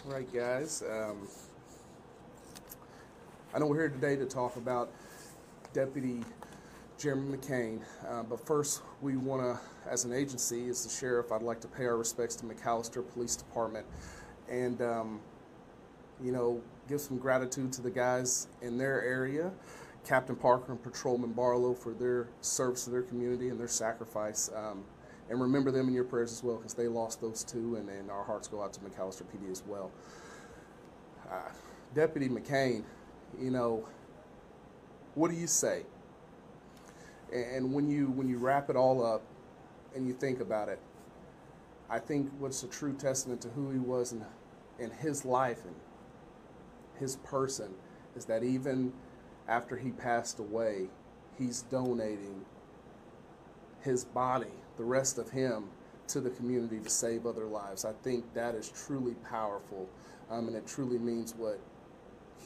All right, guys. I know we're here today to talk about Deputy Jeremy McCain, but first we want to, as an agency, as the sheriff, I'd like to pay our respects to McAlester Police Department and, give some gratitude to the guys in their area, Captain Parker and Patrolman Barlow, for their service to their community and their sacrifice. And remember them in your prayers as well, because they lost those two, and our hearts go out to McAlester PD as well. Deputy McCain, what do you say? And when you wrap it all up and you think about it, I think what's a true testament to who he was in his life and his person is that even after he passed away, he's donating his body, the rest of him, to the community to save other lives. I think that is truly powerful, and it truly means what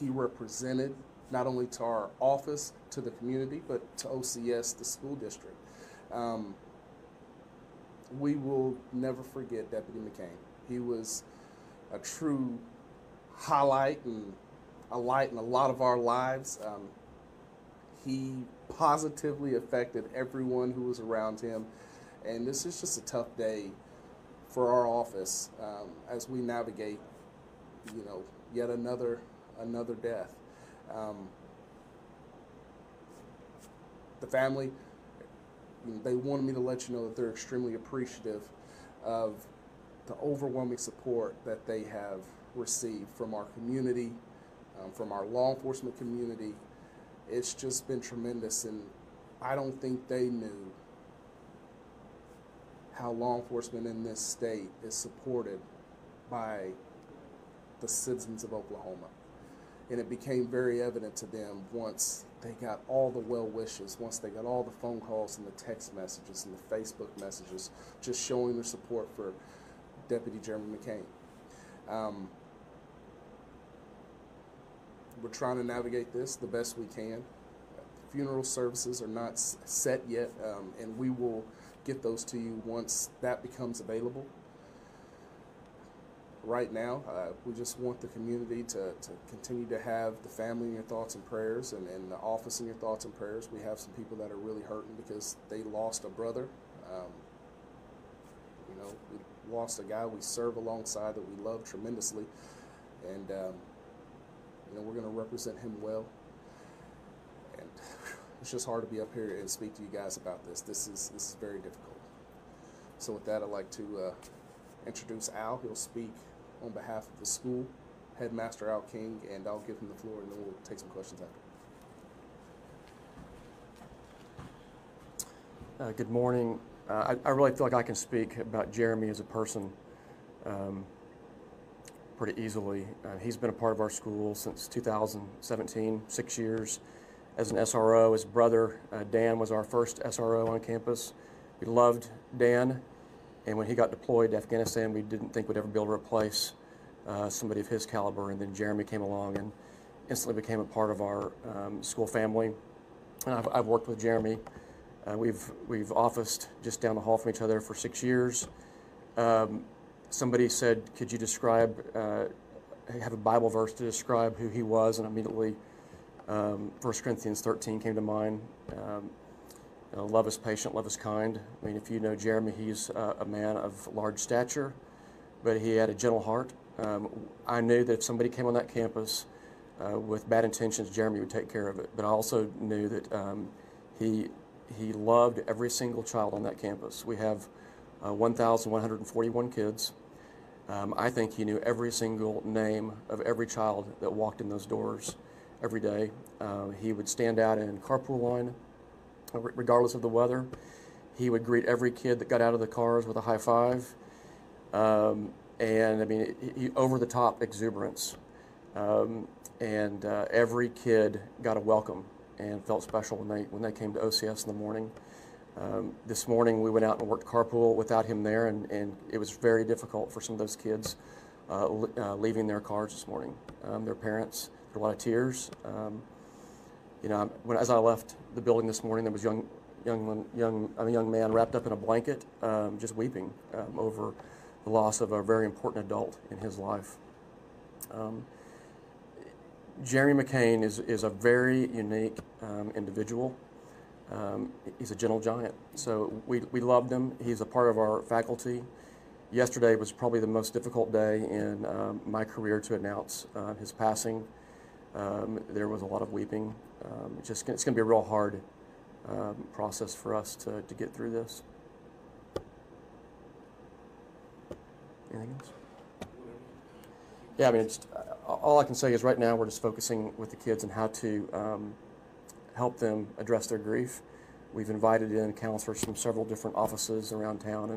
he represented, not only to our office, to the community, but to OCS, the school district. We will never forget Deputy McCain. He was a true highlight and a light in a lot of our lives. He positively affected everyone who was around him, and this is just a tough day for our office as we navigate, yet another death. The family, they wanted me to let you know that they're extremely appreciative of the overwhelming support that they have received from our community, from our law enforcement community. It's just been tremendous, and I don't think they knew how law enforcement in this state is supported by the citizens of Oklahoma. And it became very evident to them once they got all the well wishes, once they got all the phone calls and the text messages and the Facebook messages, just showing their support for Deputy Jeremy McCain. We're trying to navigate this the best we can. Funeral services are not set yet, and we will get those to you once that becomes available. Right now, we just want the community to continue to have the family in your thoughts and prayers, and the office in your thoughts and prayers. We have some people that are really hurting because they lost a brother. We lost a guy we serve alongside that we love tremendously, and we're going to represent him well. And it's just hard to be up here and speak to you guys about this. This is very difficult. So with that, I'd like to introduce Al. He'll speak on behalf of the school, Headmaster Al King, and I'll give him the floor, and then we'll take some questions after. Good morning. I really feel like I can speak about Jeremy as a person pretty easily. He's been a part of our school since 2017, 6 years as an SRO. His brother, Dan, was our first SRO on campus. We loved Dan, and when he got deployed to Afghanistan, we didn't think we'd ever be able to replace somebody of his caliber, and then Jeremy came along and instantly became a part of our school family. And I've worked with Jeremy. We've officed just down the hall from each other for 6 years. Somebody said, could you have a Bible verse to describe who he was, and immediately 1 Corinthians 13 came to mind. Love is patient, love is kind. I mean, if you know Jeremy, he's a man of large stature, but he had a gentle heart. I knew that if somebody came on that campus with bad intentions, Jeremy would take care of it. But I also knew that he loved every single child on that campus. We have 1,141 kids. I think he knew every single name of every child that walked in those doors every day. He would stand out in carpool line, regardless of the weather. He would greet every kid that got out of the cars with a high five. And I mean, over the top exuberance. Every kid got a welcome and felt special when they came to OCS in the morning. This morning we went out and worked carpool without him there, and it was very difficult for some of those kids leaving their cars this morning. Their parents, there were a lot of tears. As I left the building this morning, there was a young man wrapped up in a blanket, just weeping over the loss of a very important adult in his life. Jeremy McCain is a very unique individual. He's a gentle giant, so we loved him. He's a part of our faculty. Yesterday was probably the most difficult day in my career to announce his passing. There was a lot of weeping. It's going to be a real hard process for us to get through this. Anything else? Yeah, I mean, all I can say is right now we're just focusing with the kids on how to help them address their grief. We've invited in counselors from several different offices around town,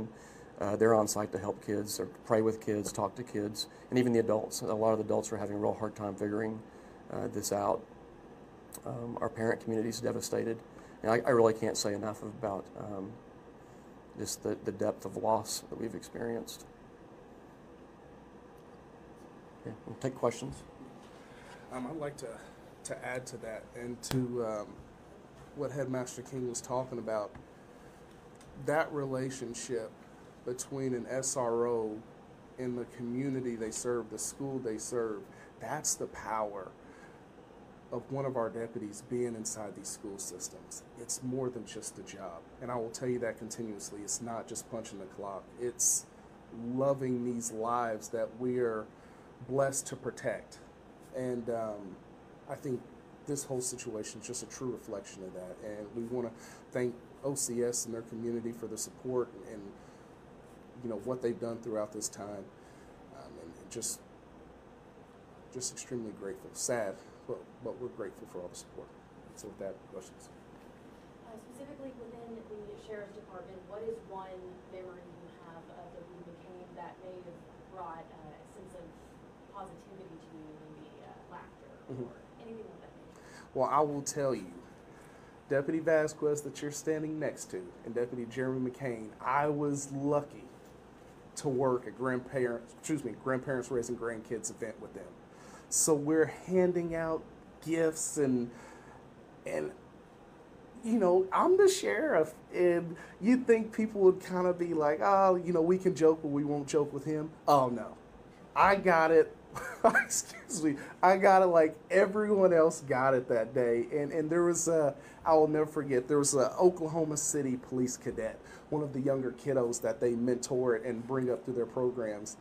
and they're on site to help kids, or pray with kids, talk to kids, and even the adults. A lot of the adults are having a real hard time figuring this out. Our parent community is devastated. And I really can't say enough about just the depth of loss that we've experienced. Yeah, we'll take questions. I'd like to add to that and to what Headmaster King was talking about. That relationship between an SRO and the community they serve, the school they serve, that's the power of one of our deputies being inside these school systems. It's more than just a job. And I will tell you that continuously. It's not just punching the clock. It's loving these lives that we are blessed to protect. And I think this whole situation is just a true reflection of that. And we want to thank OCS and their community for the support and what they've done throughout this time. And just extremely grateful. Sad, but we're grateful for all the support. So with that, questions? Specifically within the Sheriff's Department, what is one memory you have of Deputy McCain that may have brought a sense of positivity to you, maybe laughter or anything like that? Well, I will tell you, Deputy Vasquez that you're standing next to and Deputy Jeremy McCain, I was lucky to work at Grandparents Raising Grandkids event with them. So we're handing out gifts and I'm the sheriff, and you'd think people would kind of be like, oh, we can joke, but we won't joke with him. Oh no, I got it. Excuse me, I got it like everyone else got it that day. And there was I will never forget, there was a Oklahoma City police cadet, one of the younger kiddos that they mentor and bring up through their programs.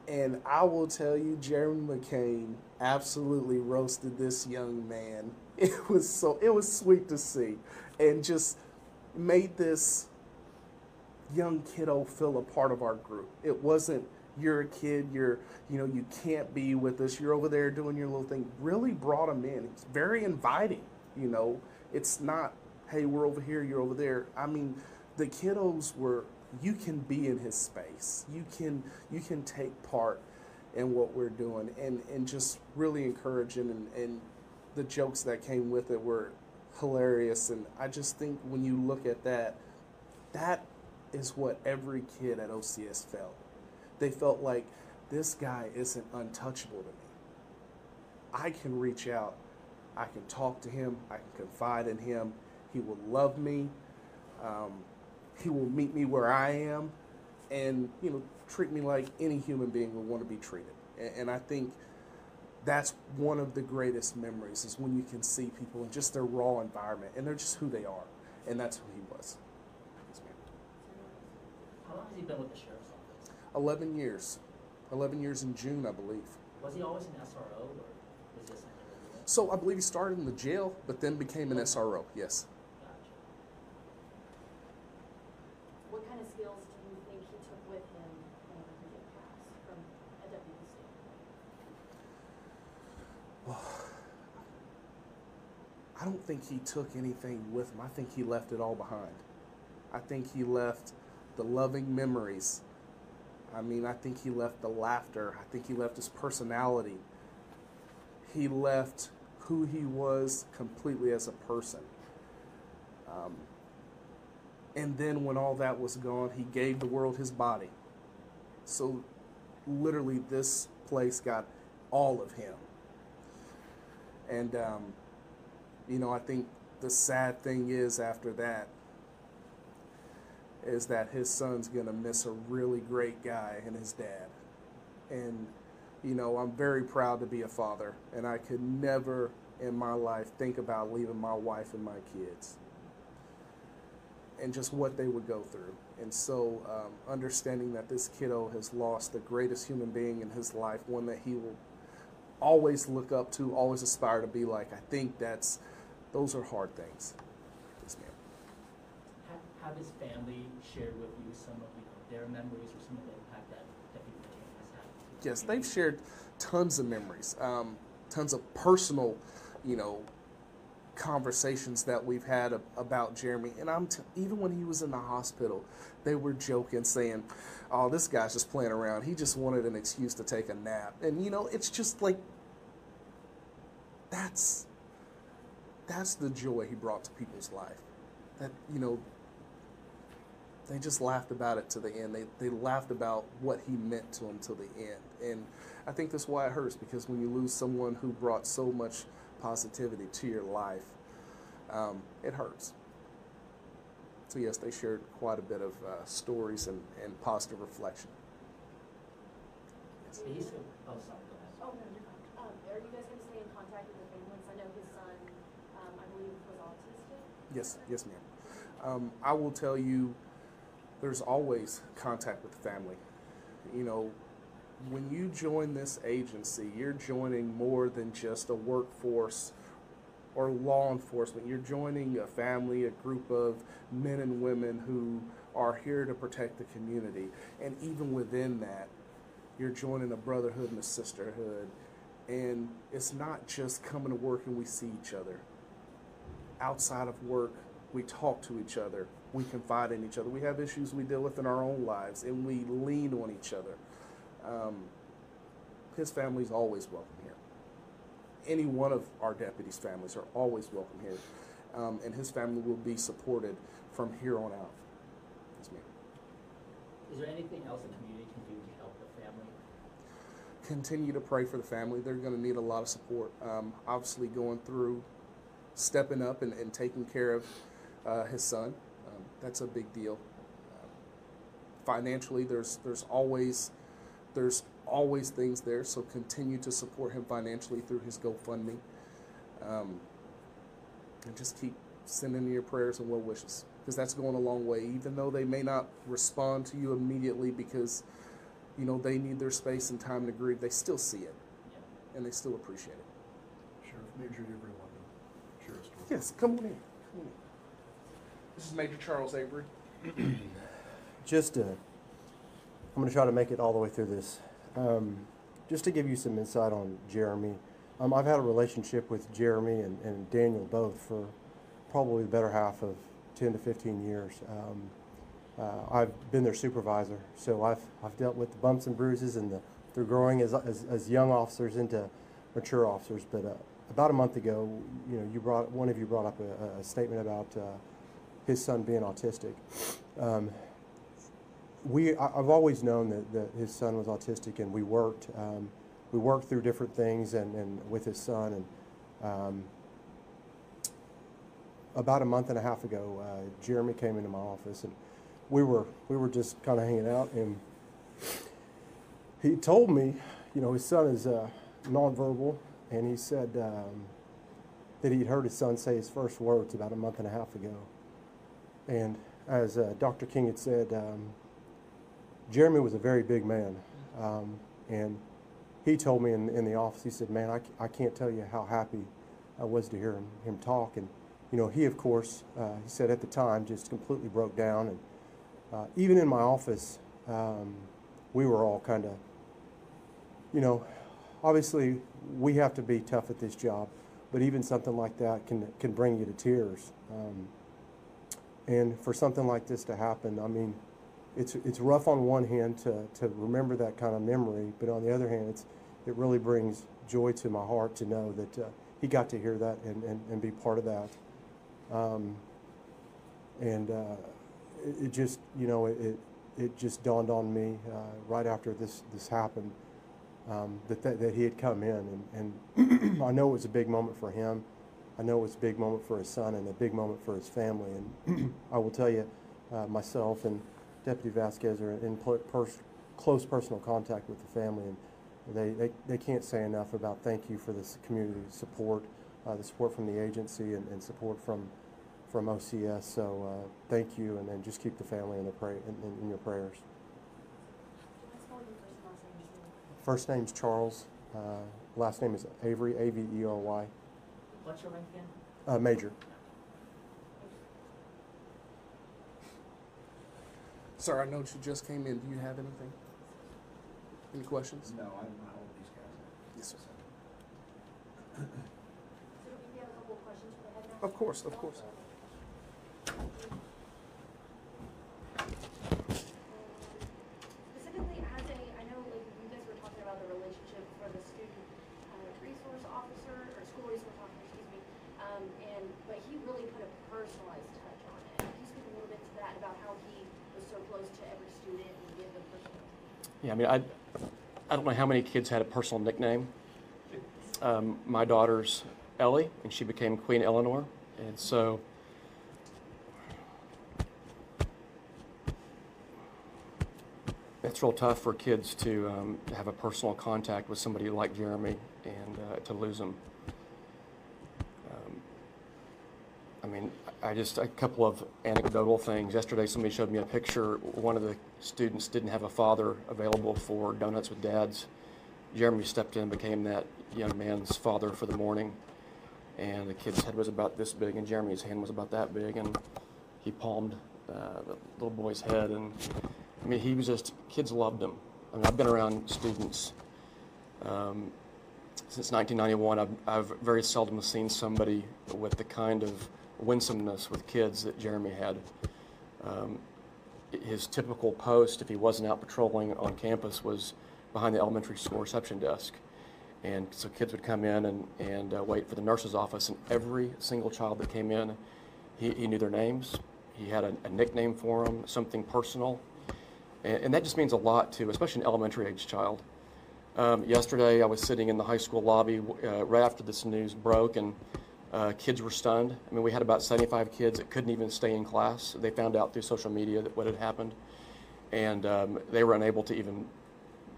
And I will tell you, Jeremy McCain absolutely roasted this young man. It was sweet to see, and just made this young kiddo feel a part of our group. It wasn't, you're a kid, you can't be with us, you're over there doing your little thing. Really brought him in. It's very inviting, It's not, hey, we're over here, you're over there. I mean, the kiddos were, you can be in his space. You can take part in what we're doing, and just really encouraging, and the jokes that came with it were hilarious. And I just think when you look at that, that is what every kid at OCS felt. They felt like, this guy isn't untouchable to me. I can reach out, I can talk to him, I can confide in him. He will love me. He will meet me where I am, and treat me like any human being would want to be treated. And I think that's one of the greatest memories, is when you can see people in just their raw environment, and they're just who they are, and that's who he was. Yes, ma'am. How long has he been with the Sheriff's Office? 11 years. 11 years in June, I believe. Was he always an SRO, or was he assigned to the So I believe he started in the jail, but then became an SRO, yes. Gotcha. What kind of skills do you think he took with him whenever he did pass from a deputy standpoint? Well, I don't think he took anything with him. I think he left it all behind. I think he left the loving memories. I mean, I think he left the laughter. I think he left his personality. He left who he was completely as a person. And then when all that was gone, he gave the world his body. So literally this place got all of him. And, I think the sad thing is, after that, is that his son's going to miss a really great guy and his dad. And You know, I'm very proud to be a father, and I could never in my life think about leaving my wife and my kids and just what they would go through. And so understanding that this kiddo has lost the greatest human being in his life, one that he will always look up to, always aspire to be like, I think those are hard things. Yes, ma'am. Have his family shared with you some of their memories or some of the impact that Deputy McCain has had? Yes, they've shared tons of memories, tons of personal, conversations that we've had about Jeremy. And even when he was in the hospital, they were joking, saying, "Oh, this guy's just playing around. He just wanted an excuse to take a nap." And it's just like that's the joy he brought to people's life. That they just laughed about it to the end. They laughed about what he meant to them to the end. And I think that's why it hurts, because when you lose someone who brought so much positivity to your life, it hurts. So yes, they shared quite a bit of stories and positive reflection. Yes. Oh, sorry, go ahead. Oh, no, you're fine. Are you guys going to stay in contact with the families? I know his son, I believe, was autistic. Yes, ma'am. I will tell you, there's always contact with the family. When you join this agency, you're joining more than just a workforce or law enforcement. You're joining a family, a group of men and women who are here to protect the community. And even within that, you're joining a brotherhood and a sisterhood. And it's not just coming to work and we see each other. Outside of work, we talk to each other. We confide in each other. We have issues we deal with in our own lives, and we lean on each other. His family's always welcome here. Any one of our deputies' families are always welcome here. And his family will be supported from here on out. Yes, ma'am. Is there anything else the community can do to help the family? Continue to pray for the family. They're going to need a lot of support. Obviously going through, stepping up and taking care of his son. That's a big deal. Financially, there's always things there, so continue to support him financially through his GoFundMe. And just keep sending your prayers and well wishes, because that's going a long way. Even though they may not respond to you immediately because, they need their space and time to grieve, they still see it, and they still appreciate it. Sheriff Major Avery London, Sheriff's Department. Yes, come on in. This is Major Charles Avery. I'm going to try to make it all the way through this. Just to give you some insight on Jeremy, I've had a relationship with Jeremy and Daniel both for probably the better half of 10 to 15 years. I've been their supervisor, so I've dealt with the bumps and bruises and they're growing as young officers into mature officers. But about a month ago, one of you brought up a statement about his son being autistic. I've always known that his son was autistic, and we worked through different things and with his son. And about a month and a half ago, Jeremy came into my office, and we were just kind of hanging out, and he told me, his son is nonverbal, and he said that he'd heard his son say his first words about a month and a half ago. And as Dr. King had said, Jeremy was a very big man, and he told me in the office, he said, "Man, I can't tell you how happy I was to hear him talk." And he, of course, he said at the time, just completely broke down. And even in my office, we were all kind of, obviously we have to be tough at this job, but even something like that can bring you to tears. And for something like this to happen, I mean, it's rough on one hand to remember that kind of memory, but on the other hand, it really brings joy to my heart to know that he got to hear that and be part of that. It just, it just dawned on me right after this happened that he had come in, and I know it was a big moment for him. I know it was a big moment for his son and a big moment for his family. And I will tell you, myself and Deputy Vasquez are in close personal contact with the family, They can't say enough about thank you for this community support, the support from the agency and support from OCS. So thank you, and then just keep the family in your prayers. First name's Charles. Last name is Avery, Avery. What's your rank again? Major. Sir, I know you just came in. Do you have anything? Any questions? No, I don't know how old these guys are. Yes, sir. So we have a couple of questions for the headmaster. Of course, of course. Specifically, I know like you guys were talking about the relationship for the student resource officer, or school resource officer, excuse me, but he really put a personalized touch on it. Can you speak a little bit to that, about how he was so close to every student and gave them personal? Yeah, I mean, I don't know how many kids had a personal nickname. My daughter's Ellie, and she became Queen Eleanor, and so it's real tough for kids to have a personal contact with somebody like Jeremy and to lose him. I mean, a couple of anecdotal things. Yesterday, somebody showed me a picture. One of the students didn't have a father available for donuts with dads. Jeremy stepped in and became that young man's father for the morning. And the kid's head was about this big, and Jeremy's hand was about that big, and he palmed the little boy's head. And I mean, he was just, kids loved him. I mean, I've been around students since 1991. I've very seldom seen somebody with the kind of winsomeness with kids that Jeremy had. His typical post, if he wasn't out patrolling on campus, was behind the elementary school reception desk. And so kids would come in and wait for the nurse's office, and every single child that came in, he knew their names. He had a nickname for them, something personal. And that just means a lot to, especially an elementary age child. Yesterday, I was sitting in the high school lobby right after this news broke, and kids were stunned. I mean, we had about 75 kids that couldn't even stay in class. They found out through social media that what had happened, and they were unable to even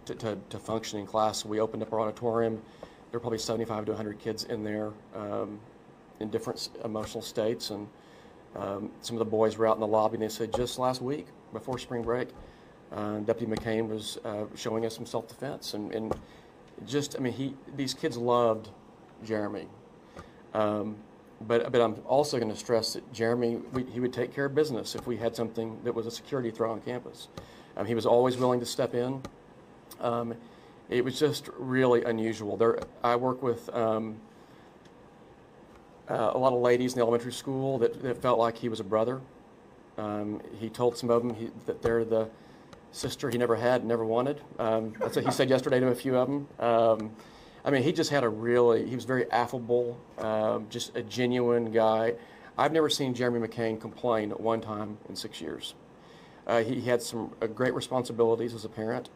to function in class. So we opened up our auditorium. There were probably 75 to 100 kids in there in different emotional states, and some of the boys were out in the lobby, and they said just last week, before spring break, Deputy McCain was showing us some self-defense, and just, I mean, these kids loved Jeremy. But I'm also going to stress that Jeremy, he would take care of business if we had something that was a security threat on campus. He was always willing to step in. It was just really unusual. I work with a lot of ladies in the elementary school that felt like he was a brother. He told some of them that they're the sister he never had, never wanted. That's what he said yesterday to a few of them. I mean, he just had he was very affable, just a genuine guy. I've never seen Jeremy McCain complain at one time in 6 years. He had some great responsibilities as a parent.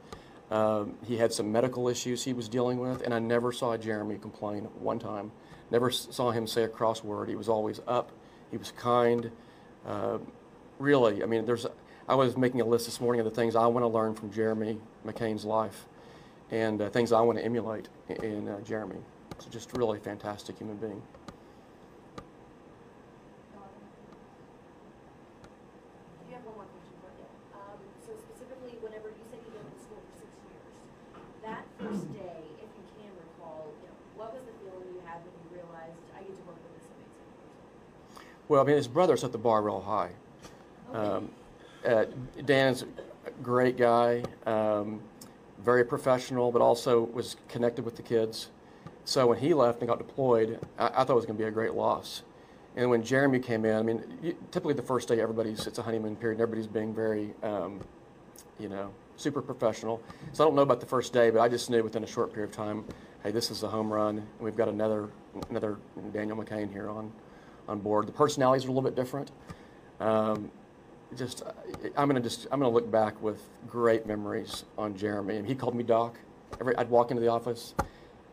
He had some medical issues he was dealing with, and I never saw Jeremy complain one time. Never saw him say a cross word. He was always up. He was kind. Really, I mean, I was making a list this morning of the things I want to learn from Jeremy McCain's life, and things I want to emulate in Jeremy. So just really fantastic human being. You have one more question for you. So specifically, whenever you said you've been in school for 6 years, that first day, if you can recall, what was the feeling you had when you realized I get to work with this amazing person? Well, I mean, his brother set the bar real high. Dan's a great guy, very professional, but also was connected with the kids. So when he left and got deployed, I thought it was going to be a great loss. And when Jeremy came in, I mean, typically the first day it's a honeymoon period, and everybody's being very, super professional. So I don't know about the first day, but I just knew within a short period of time, hey, this is a home run, and we've got another Daniel McCain here on board. The personalities are a little bit different. I'm gonna look back with great memories on Jeremy. And he called me Doc. I'd walk into the office,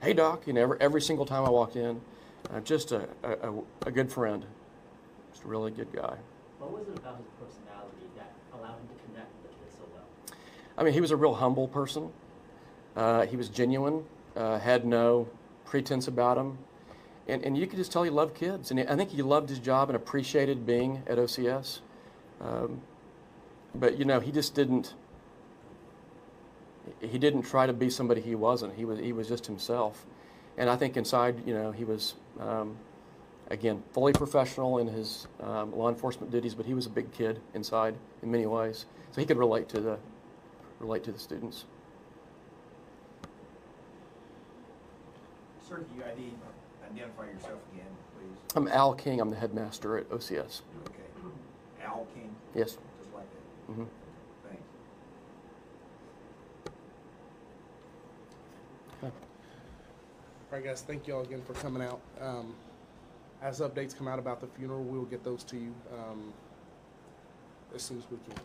hey Doc, every single time I walked in. Just a good friend, just a really good guy. What was it about his personality that allowed him to connect with the kids so well? I mean, he was a real humble person. He was genuine, had no pretense about him. And you could just tell he loved kids. And I think he loved his job and appreciated being at OCS. But, you know, he just didn't try to be somebody he wasn't. He was just himself. And I think inside, you know, he was, again, fully professional in his law enforcement duties, but he was a big kid inside in many ways. So he could relate to the students. Sir, can you identify yourself again, please? I'm Al King. I'm the headmaster at OCS. Okay. Al King? Yes. Just like that? Mm-hmm. Thanks. All right, guys, thank you all again for coming out. As updates come out about the funeral, we'll get those to you as soon as we can.